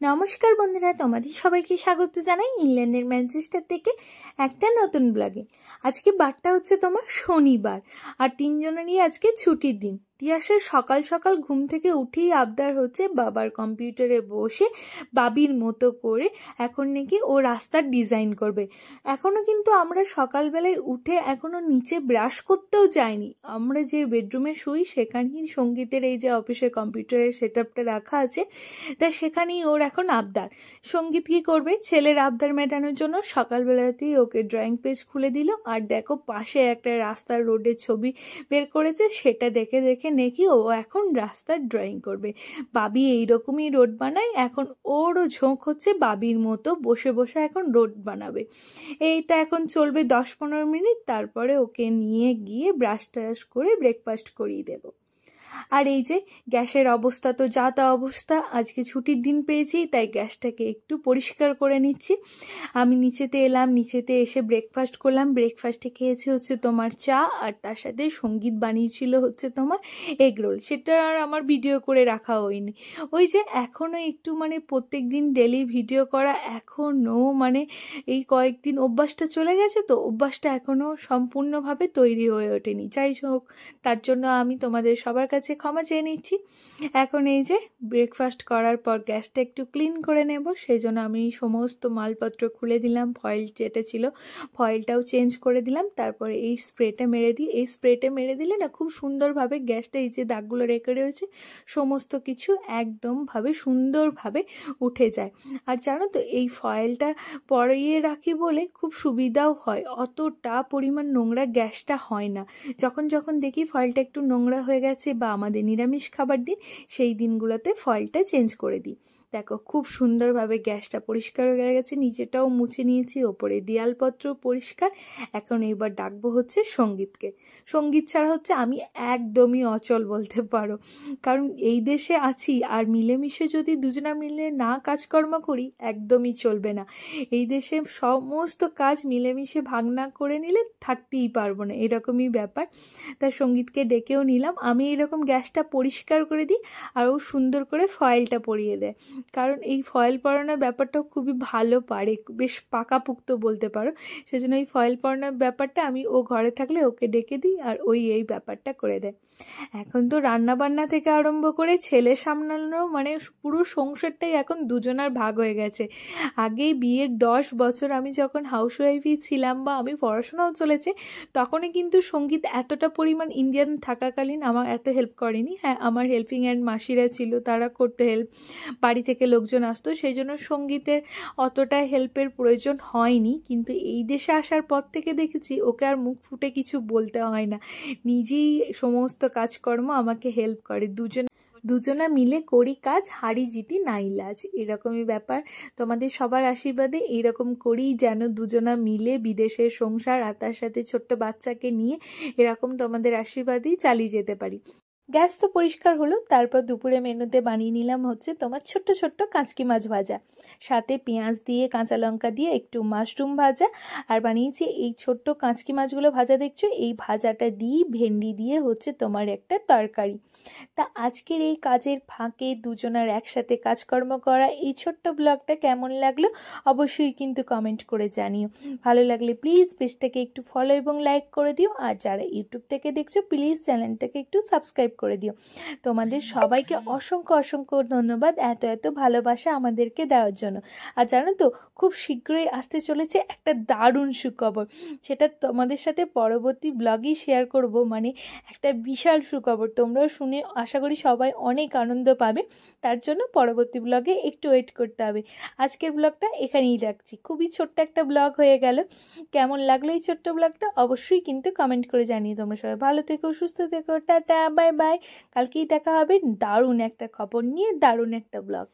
নমস্কার বন্ধুরা, তোমাদের সবাইকে স্বাগত জানাই ইংল্যান্ডের ম্যানচেস্টার থেকে একটা নতুন ব্লগে। আজকে বারটা হচ্ছে তোমার শনিবার, আর তিনজনেরই আজকে ছুটির দিন। তিয়াসের সকাল সকাল ঘুম থেকে উঠেই আবদার হচ্ছে বাবার কম্পিউটারে বসে বাবির মতো করে এখন নাকি ও রাস্তার ডিজাইন করবে। এখনো কিন্তু আমরা সকালবেলায় উঠে এখনো নিচে ব্রাশ করতেও যাইনি। আমরা যে বেডরুমে শুই সেখানেই সঙ্গীতের এই যে অফিসের কম্পিউটারের সেট আপটা রাখা আছে, তা সেখানেই ওর এখন আবদার। সঙ্গীত কি করবে, ছেলের আবদার মেটানোর জন্য সকালবেলাতেই ওকে ড্রয়িং পেজ খুলে দিল। আর দেখো পাশে একটা রাস্তার রোডের ছবি বের করেছে, সেটা দেখে দেখে নাকি ও এখন রাস্তার ড্রয়িং করবে। বাবি এইরকমই রোড বানায়, এখন ওরও ঝোঁক হচ্ছে বাবির মতো বসে বসে এখন রোড বানাবে। এইটা এখন চলবে 10-15 মিনিট, তারপরে ওকে নিয়ে গিয়ে ব্রাশ ট্রাশ করে ব্রেকফাস্ট করিয়ে দেবো। আর এই যে গ্যাসের অবস্থা তো যা তা অবস্থা, আজকে ছুটির দিন পেয়েছি তাই গ্যাসটাকে একটু পরিষ্কার করে নিচ্ছি। আমি নিচেতে এলাম, নিচেতে এসে ব্রেকফাস্ট করলাম। ব্রেকফাস্টে খেয়েছি হচ্ছে তোমার চা, আর তার সাথে সঙ্গীত বানিয়েছিল হচ্ছে তোমার এগ রোল। সেটা আর আমার ভিডিও করে রাখা হয়নি। ওই যে এখনও একটু প্রত্যেক দিন ডেলি ভিডিও করা এখনও এই কয়েকদিন অভ্যাসটা চলে গেছে, তো অভ্যাসটা এখনও সম্পূর্ণভাবে তৈরি হয়ে ওঠেনি। যাই হোক, তার জন্য আমি তোমাদের সবার কাছে ক্ষমা চেয়ে নিচ্ছি। এখন এই যে ব্রেকফাস্ট করার পর গ্যাসটা একটু ক্লিন করে নেব, সেই জন্য আমি সমস্ত মালপত্র খুলে দিলাম। ফয়েল যেটা ছিল ফয়েলটাও চেঞ্জ করে দিলাম। তারপরে এই স্প্রেটা মেরে দিই। এই স্প্রেটা মেরে দিলে না খুব সুন্দরভাবে গ্যাসটা এই যে দাগগুলো রেখে রয়েছে সমস্ত কিছু একদমভাবে সুন্দরভাবে উঠে যায়। আর জানো তো এই ফয়েলটা পরিয়ে রাখি বলে খুব সুবিধাও হয়, অতটা পরিমাণ নোংরা গ্যাসটা হয় না। যখন যখন দেখি ফয়েলটা একটু নোংরা হয়ে গেছে বা আমাদের নিরামিষ খাবার দিন, সেই দিনগুলোতে ফয়েলটা চেঞ্জ করে দিই। দেখো খুব সুন্দরভাবে গ্যাসটা পরিষ্কার হয়ে গেছে, নিচেটাও মুছে নিয়েছি, ওপরে দেয়ালপত্র পরিষ্কার। এখন এবার ডাকবো হচ্ছে সঙ্গীতকে। সঙ্গীত ছাড়া হচ্ছে আমি একদমই অচল বলতে পারো, কারণ এই দেশে আছি আর মিলেমিশে যদি দুজনা মিলে না কাজকর্ম করি একদমই চলবে না। এই দেশে সমস্ত কাজ মিলেমিশে ভাগ না করে নিলে থাকতেই পারবো না, এরকমই ব্যাপার। তার সঙ্গীতকে ডেকেও নিলাম। আমি এরকম গ্যাসটা পরিষ্কার করে দিই আর ও সুন্দর করে ফয়েলটা পরিয়ে দেয়, কারণ এই ফয়েল পরানোর ব্যাপারটাও খুবই ভালো পারে, বেশ পাকাপুক্ত বলতে পারো। সেজন্য এই ফয়েল পরানোর ব্যাপারটা আমি ও ঘরে থাকলে ওকে ডেকে দিই আর ওই এই ব্যাপারটা করে দেয়। এখন তো রান্না বান্না থেকে আরম্ভ করে ছেলে সামলানো পুরো সংসারটাই এখন দুজনার ভাগ হয়ে গেছে। আগেই বিয়ের 10 বছর আমি যখন হাউসওয়াইফই ছিলাম বা আমি পড়াশোনাও চলেছে, তখনই কিন্তু সঙ্গীত এতটা পরিমাণ ইন্ডিয়ান থাকাকালীন আমার এত হেল্প করেনি। হ্যাঁ, আমার হেল্পিং হ্যান্ড মাসিরা ছিল, তারা করতে হেল্প, বাড়ি থেকে লোকজন আসতো, সেই জন্য সঙ্গীতের অতটা হেল্পের প্রয়োজন হয়নি। কিন্তু এই দেশে আসার পর থেকে দেখেছি ওকে আর মুখ ফুটে কিছু বলতে হয় না, নিজেই সমস্ত কাজকর্ম আমাকে হেল্প করে। দুজনা মিলে করি কাজ, হারি জিতি নাই লাজ, এরকমই ব্যাপার। তোমাদের সবার আশীর্বাদে এইরকম করেই যেন দুজনা মিলে বিদেশের সংসার আর তার সাথে ছোট্ট বাচ্চাকে নিয়ে এরকম তোমাদের আশীর্বাদেই চালিয়ে যেতে পারি। গ্যাস তো পরিষ্কার হলো, তারপর দুপুরে মেনুতে বানিয়ে নিলাম হচ্ছে তোমার ছোট্ট ছোট্ট কাঁচকি মাছ ভাজা, সাথে পেঁয়াজ দিয়ে কাঁচা লঙ্কা দিয়ে একটু মাশরুম ভাজা, আর বানিয়েছি এই ছোট্ট কাঁচকি মাছগুলো ভাজা দেখছো, এই ভাজাটা দিয়ে ভেন্ডি দিয়ে হচ্ছে তোমার একটা তরকারি। তা আজকের এই কাজের ফাঁকে দুজনার একসাথে কাজকর্ম করা এই ছোট্ট ব্লগটা কেমন লাগলো অবশ্যই কিন্তু কমেন্ট করে জানিও। ভালো লাগলে প্লিজ পেজটাকে একটু ফলো এবং লাইক করে দিও, আর যারা ইউটিউব থেকে দেখছো প্লিজ চ্যানেলটাকে একটু সাবস্ক্রাইব করে দিও। তোমাদের সবাইকে অসংখ্য অসংখ্য ধন্যবাদ এত এত ভালোবাসা আমাদেরকে দেওয়ার জন্য। আর জানো তো খুব শীঘ্রই আসতে চলেছে একটা দারুণ সুখবর, সেটা তোমাদের সাথে পরবর্তী ব্লগেই শেয়ার করব। একটা বিশাল সুখবর, তোমরাও শুনে আশা করি সবাই অনেক আনন্দ পাবে, তার জন্য পরবর্তী ব্লগে একটু ওয়েট করতে হবে। আজকের ব্লগটা এখানেই রাখছি, খুবই ছোট্ট একটা ব্লগ হয়ে গেল। কেমন লাগলো এই ছোট্ট ব্লগটা অবশ্যই কিন্তু কমেন্ট করে জানিয়ে। তোমরা সবাই ভালো থেকো, সুস্থ থেকো, টাটা, বাই বাই। কালকেই দেখা হবে দারুণ একটা খবর নিয়ে, দারুণ একটা ব্লগ।